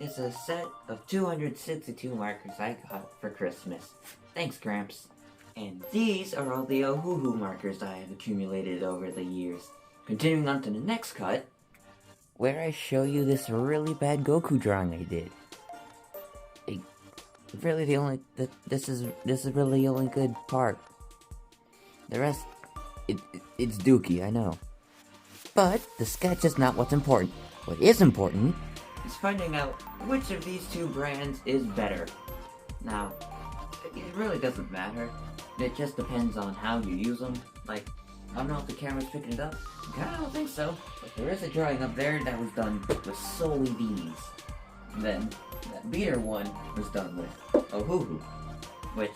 is a set of 262 markers I got for Christmas. Thanks, Gramps. And these are all the Ohuhu markers I have accumulated over the years. Continuing on to the next cut, where I show you this really bad Goku drawing I did. Really this is really the only good part. The rest, it's dookie, I know. But the sketch is not what's important. What is important is finding out which of these two brands is better. Now, it really doesn't matter. It just depends on how you use them. Like, I don't know if the camera's picking it up. I kinda don't think so. But there is a drawing up there that was done with solely these. And then, that beater one was done with Ohuhu. Which,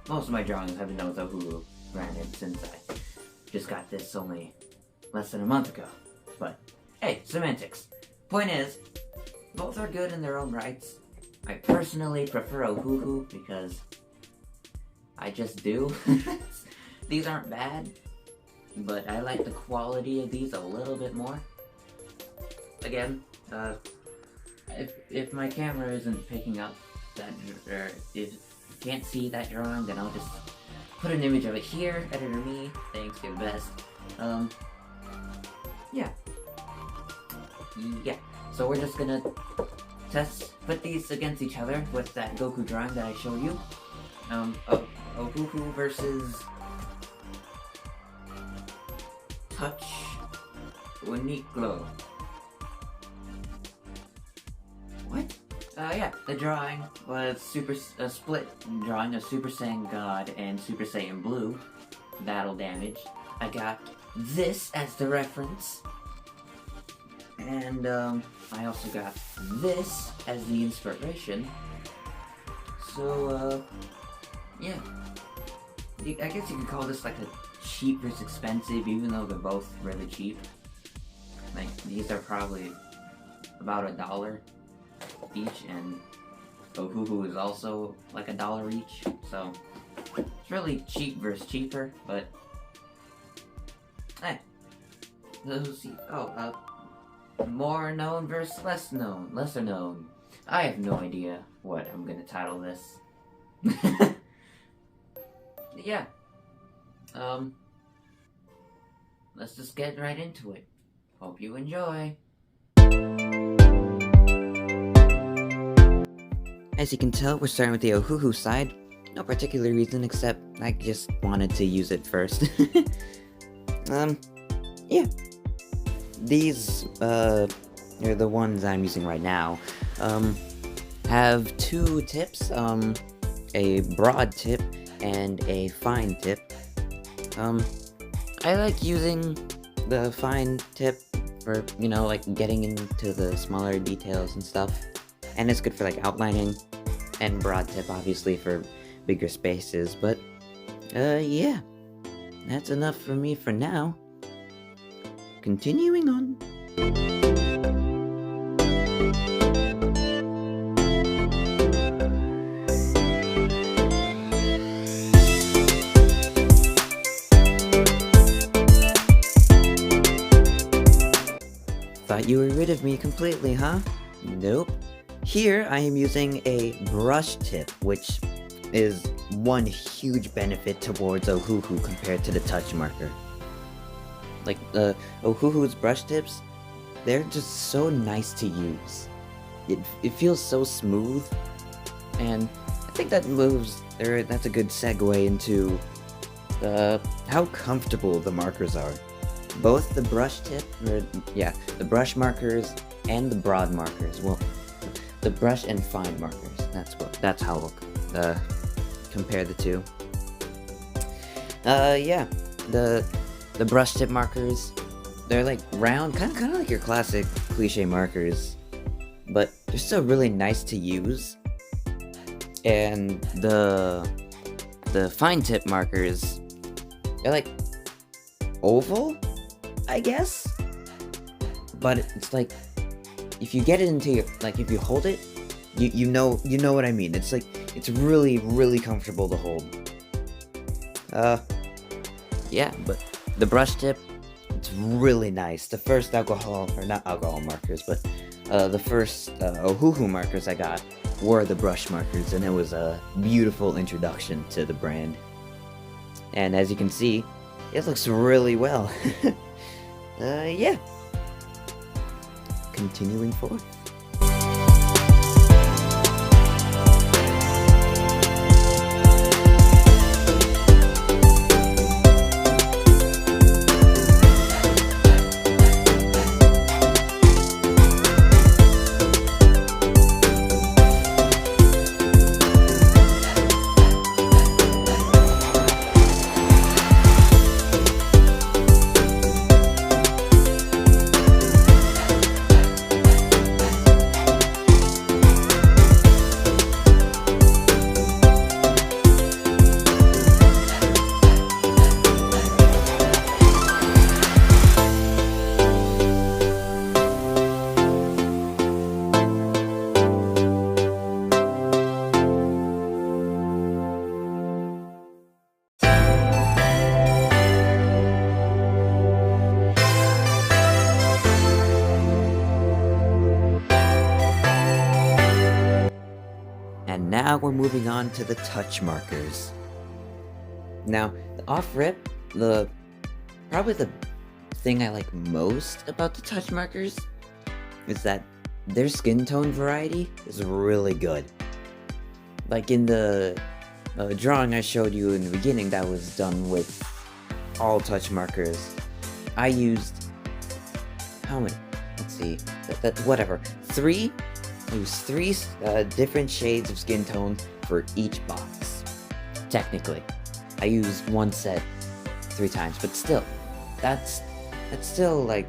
most of my drawings have been done with Ohuhu, granted, since I just got this only less than a month ago. But, hey, semantics. Point is, both are good in their own rights. I personally prefer Ohuhu because I just do. These aren't bad, but I like the quality of these a little bit more. Again, if my camera isn't picking up that, or if you can't see that drawing, then I'll just put an image of it here. Editor me, thanks, you're the best. Yeah. So we're just gonna put these against each other with that Goku drawing that I show you. Ohuhu versus Touch Uniqlo. What? Yeah, the drawing was a split drawing of Super Saiyan God and Super Saiyan Blue. Battle damage. I got this as the reference. And, I also got this as the inspiration. So, yeah. I guess you could call this like a cheap versus expensive, even though they're both really cheap. Like, these are probably about $1 each, and Ohuhu is also like $1 each, so it's really cheap versus cheaper, but hey, more known versus lesser known. I have no idea what I'm gonna title this. Yeah. Let's just get right into it. Hope you enjoy. As you can tell, we're starting with the Ohuhu side. No particular reason, except I just wanted to use it first. Yeah. These, are the ones I'm using right now. Have two tips, a broad tip and a fine tip. I like using the fine tip for, like getting into the smaller details and stuff. And it's good for like outlining, and broad tip obviously for bigger spaces, but yeah, that's enough for me for now. Continuing on. Thought you were rid of me completely, huh? Nope. Here I am using a brush tip, which is one huge benefit towards Ohuhu compared to the touch marker. Like, Ohuhu's brush tips, they're just so nice to use. It feels so smooth, and I think that's a good segue into how comfortable the markers are. Both the brush tip, the brush markers and the broad markers. Well, the brush and fine markers. That's how we'll compare the two. Yeah, the brush tip markers, they're like round, kind of like your classic cliche markers, but they're still really nice to use. And the fine tip markers, they're like oval, I guess, but it's like if you get it into your, like if you hold it, you know what I mean. It's like it's really comfortable to hold. Yeah, but the brush tip, it's really nice. The first not alcohol markers, but The first Ohuhu markers I got were the brush markers, and it was a beautiful introduction to the brand. And as you can see, it looks really well. Yeah. Continuing forward. And now we're moving on to the touch markers. Now, off rip, probably the thing I like most about the touch markers is that their skin tone variety is really good. Like in the drawing I showed you in the beginning that was done with all touch markers, I used, how many? Let's see, whatever. I used three different shades of skin tone for each box. Technically, I used one set 3 times, but still, that's still like,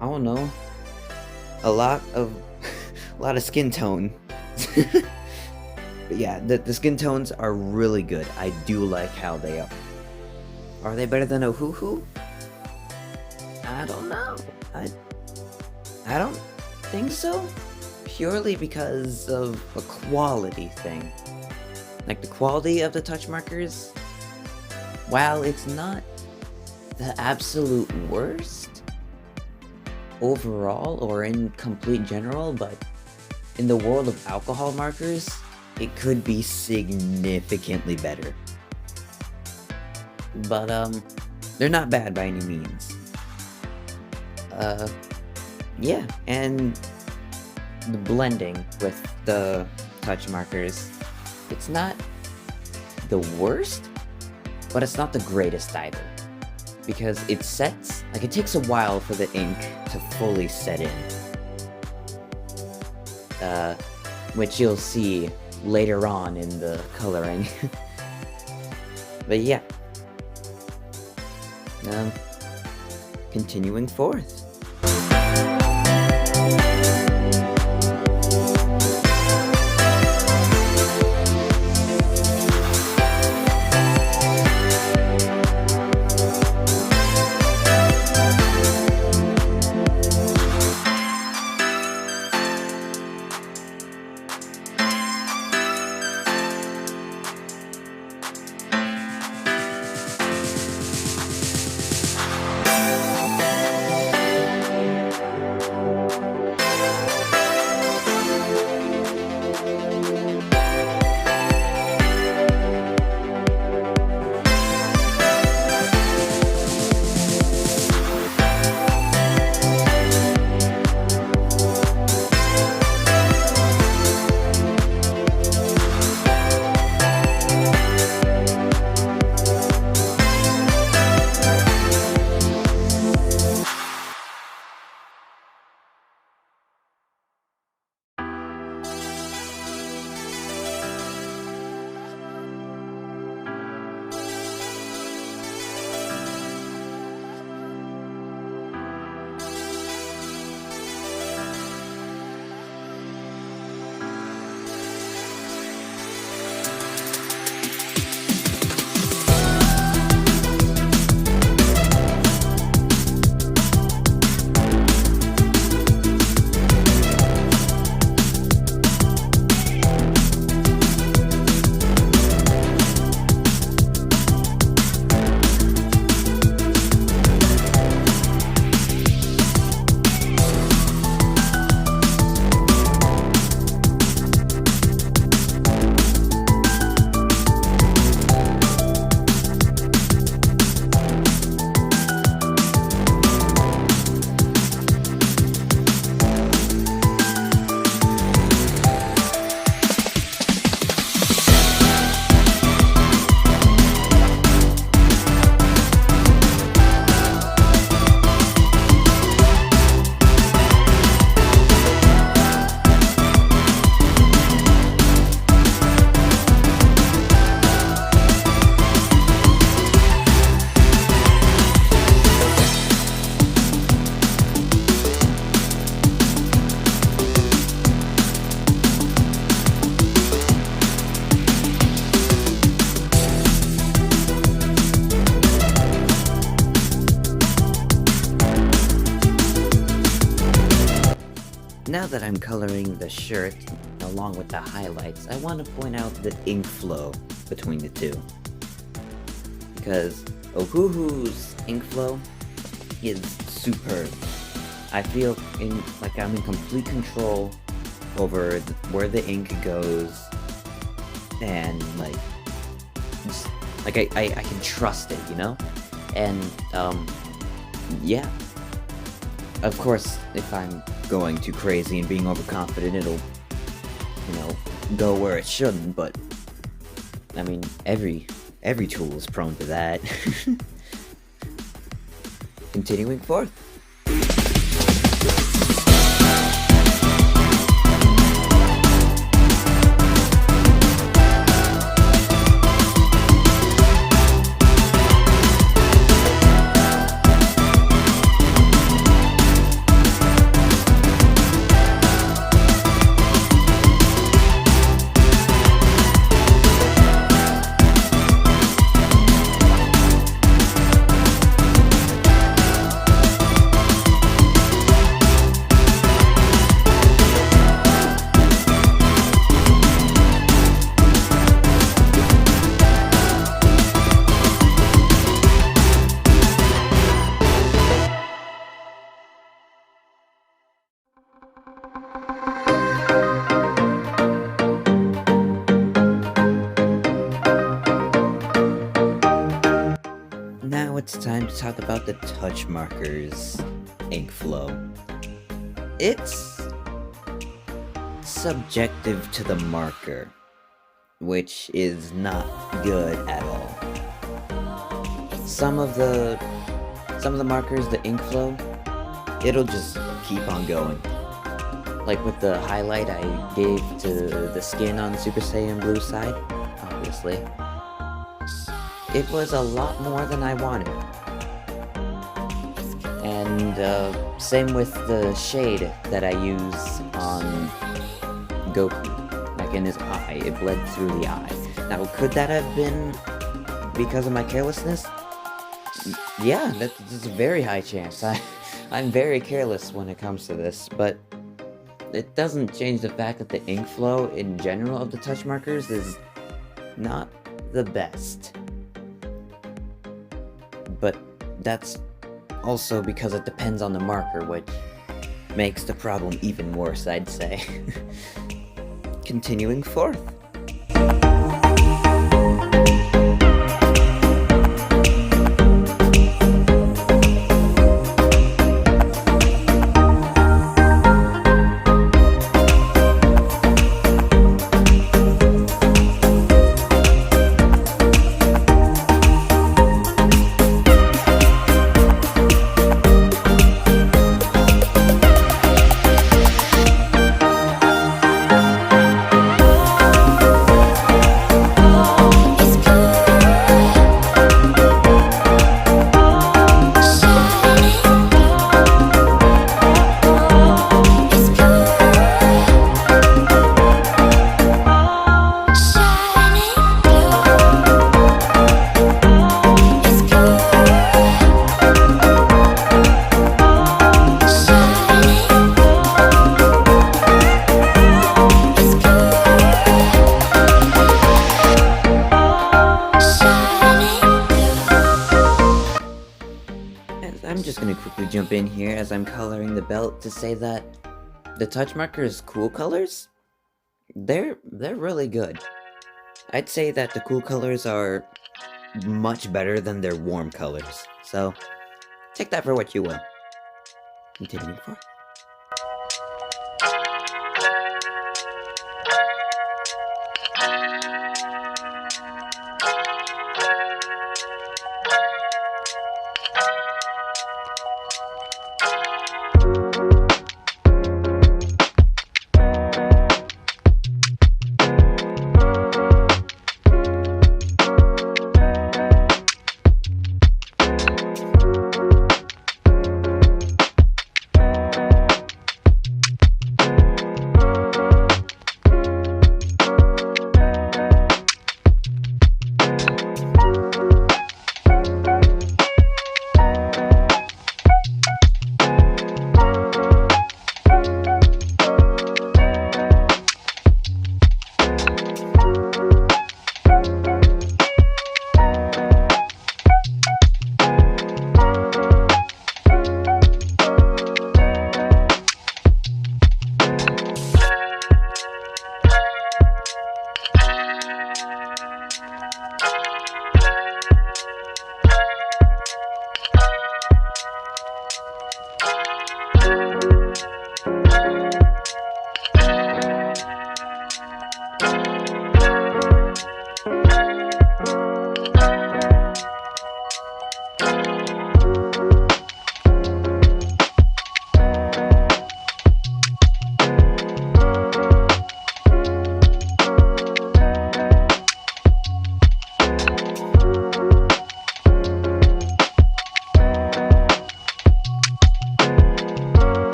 I don't know, a lot of skin tone. But yeah, the skin tones are really good. I do like how they are. Are they better than Ohuhu? I don't know. I don't think so. Purely because of a quality thing. Like the quality of the touch markers, while it's not the absolute worst overall or in complete general, but in the world of alcohol markers, it could be significantly better. But they're not bad by any means. Yeah, and the blending with the touch markers, it's not the worst, but it's not the greatest either, because it sets, like it takes a while for the ink to fully set in, which you'll see later on in the coloring. But yeah, continuing forth. Now that I'm coloring the shirt along with the highlights, I want to point out the ink flow between the two. Because Ohuhu's ink flow is superb. I feel like I'm in complete control over where the ink goes, and like I can trust it, you know? And yeah. Of course, if I'm going too crazy and being overconfident, it'll, you know, go where it shouldn't, but I mean, every tool is prone to that. Continuing forth. Now it's time to talk about the touch markers ink flow. It's subjective to the marker, which is not good at all. Some of the markers, the ink flow, it'll just keep on going. Like with the highlight I gave to the skin on Super Saiyan Blue side, obviously. It was a lot more than I wanted. And same with the shade that I use on Goku, like in his eye. It bled through the eye. Now, could that have been because of my carelessness? Yeah, that's a very high chance. I'm very careless when it comes to this, but it doesn't change the fact that the ink flow in general of the touch markers is not the best. But that's also because it depends on the marker, which makes the problem even worse, I'd say. Continuing forth. I'm just gonna quickly jump in here as I'm coloring the belt to say that the touch markers cool colors, they're really good. I'd say that the cool colors are much better than their warm colors, so take that for what you will. Continuing forward.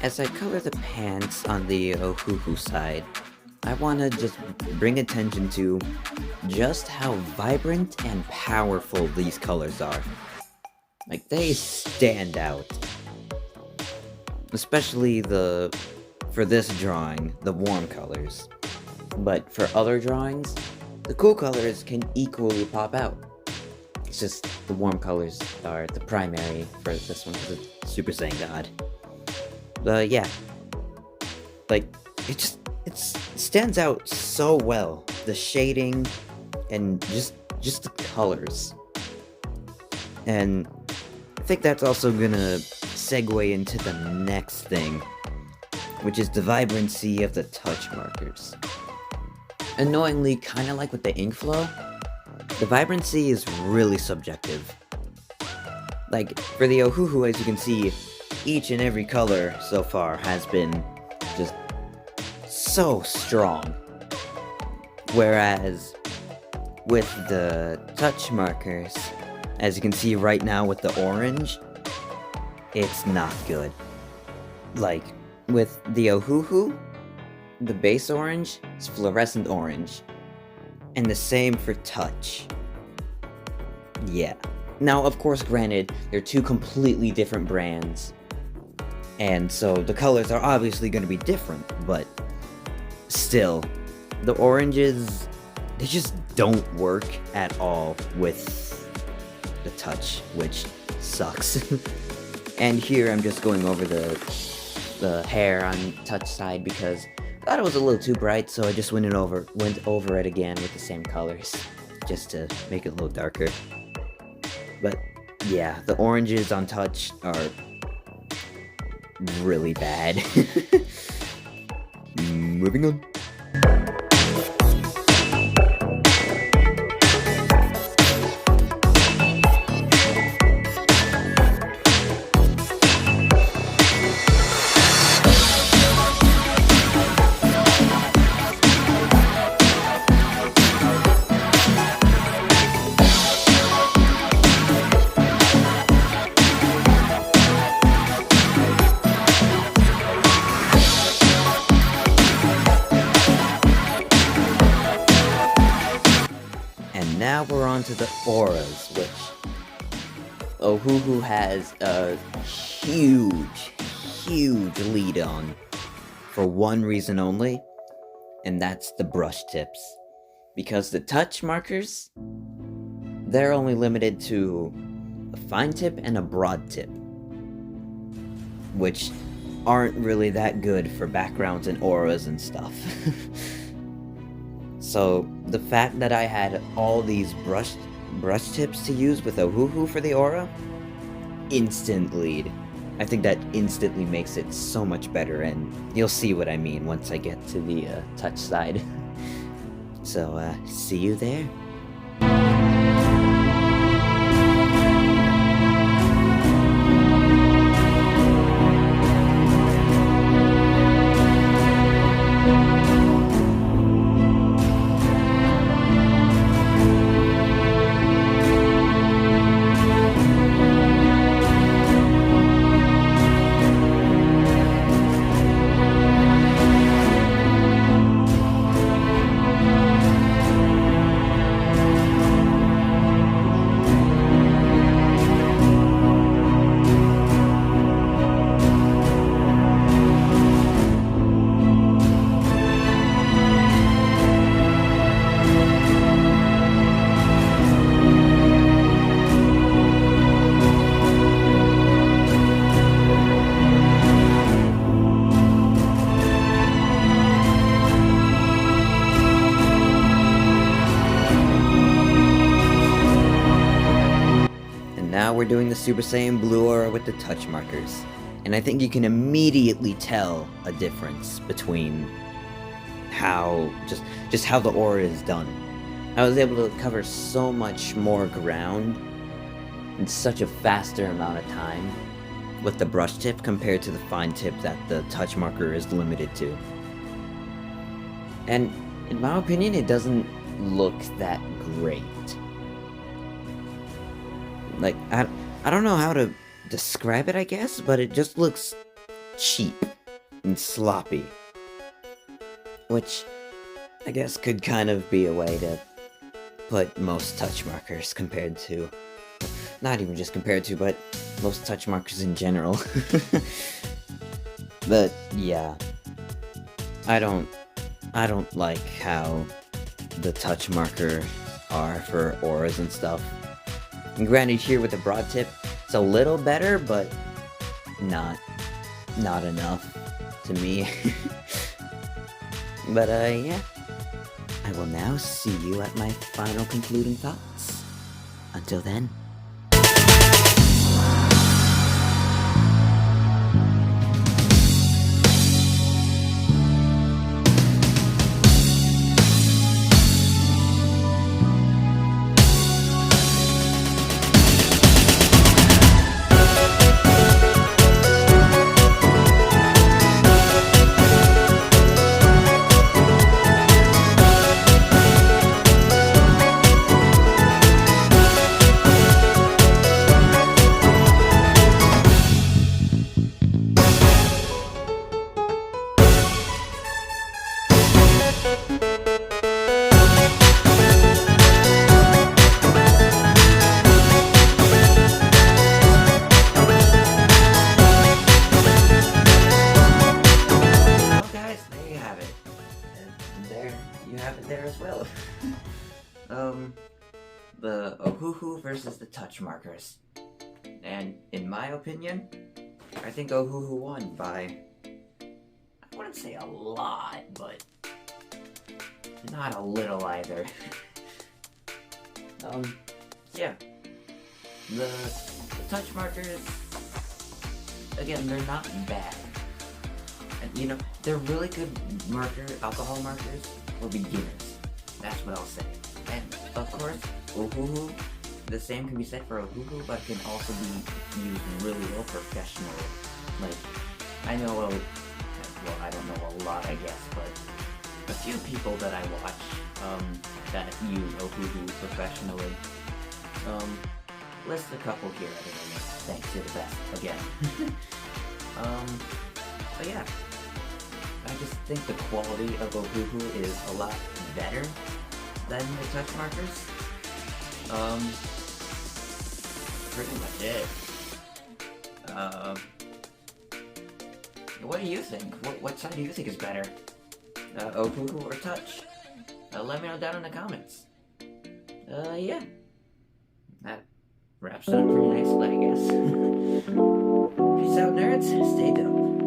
As I color the pants on the Ohuhu side, I want to just bring attention to just how vibrant and powerful these colors are. Like, they stand out. Especially for this drawing, the warm colors. But for other drawings, the cool colors can equally pop out. It's just the warm colors are the primary for this one because it's Super Saiyan God. Yeah. Like, it stands out so well. The shading and just the colors. And I think that's also gonna segue into the next thing, which is the vibrancy of the touch markers. Annoyingly, kinda like with the ink flow, the vibrancy is really subjective. Like, for the Ohuhu, as you can see, each and every color so far has been just so strong. Whereas with the touch markers, as you can see right now with the orange, it's not good. Like, with the Ohuhu, the base orange is fluorescent orange. And the same for touch. Yeah. Now, of course, granted, they're two completely different brands. And so the colors are obviously going to be different, but still, the oranges, they just don't work at all with the touch, which sucks. And here I'm just going over the hair on touch side because I thought it was a little too bright, so I just went over it again with the same colors, just to make it a little darker. But yeah, the oranges on touch are really bad. Moving on. Now we're on to the auras, which Ohuhu has a huge lead on for one reason only, and that's the brush tips. Because the touch markers, they're only limited to a fine tip and a broad tip, which aren't really that good for backgrounds and auras and stuff. So the fact that I had all these brush tips to use with Ohuhu for the aura, instant lead. I think that instantly makes it so much better, and you'll see what I mean once I get to the touch side. So see you there. Now we're doing the Super Saiyan Blue aura with the touch markers. And I think you can immediately tell a difference between how, just how the aura is done. I was able to cover so much more ground in such a faster amount of time with the brush tip compared to the fine tip that the touch marker is limited to. And in my opinion, it doesn't look that great. Like, I don't know how to describe it, I guess, but it just looks cheap and sloppy. Which, I guess, could kind of be a way to put most touch markers compared to... Not even just compared to, but most touch markers in general. But, yeah. I don't like how the touch marker are for auras and stuff. And granted, here with the broad tip, it's a little better, but not enough to me. But yeah, I will now see you at my final concluding thoughts. Until then. There as well. The Ohuhu versus the touch markers. And in my opinion, I think Ohuhu won by, I wouldn't say a lot, but not a little either. Yeah. The touch markers, again, they're not bad. And, you know, they're really good alcohol markers for beginners. That's what I'll say. And, of course, Ohuhu, the same can be said for Ohuhu, but it can also be used really well professionally. Like, I know, well, I don't know a lot, I guess, but a few people that I watch, that use Ohuhu professionally. List a couple here, anyway. Thanks, you're the best, again. But yeah. I just think the quality of Ohuhu is a lot better than the touch markers. Pretty much it. What do you think? What side do you think is better? Ohuhu or touch? Let me know down in the comments. Yeah. That wraps it up pretty nicely, I guess. Peace out, nerds. Stay dope.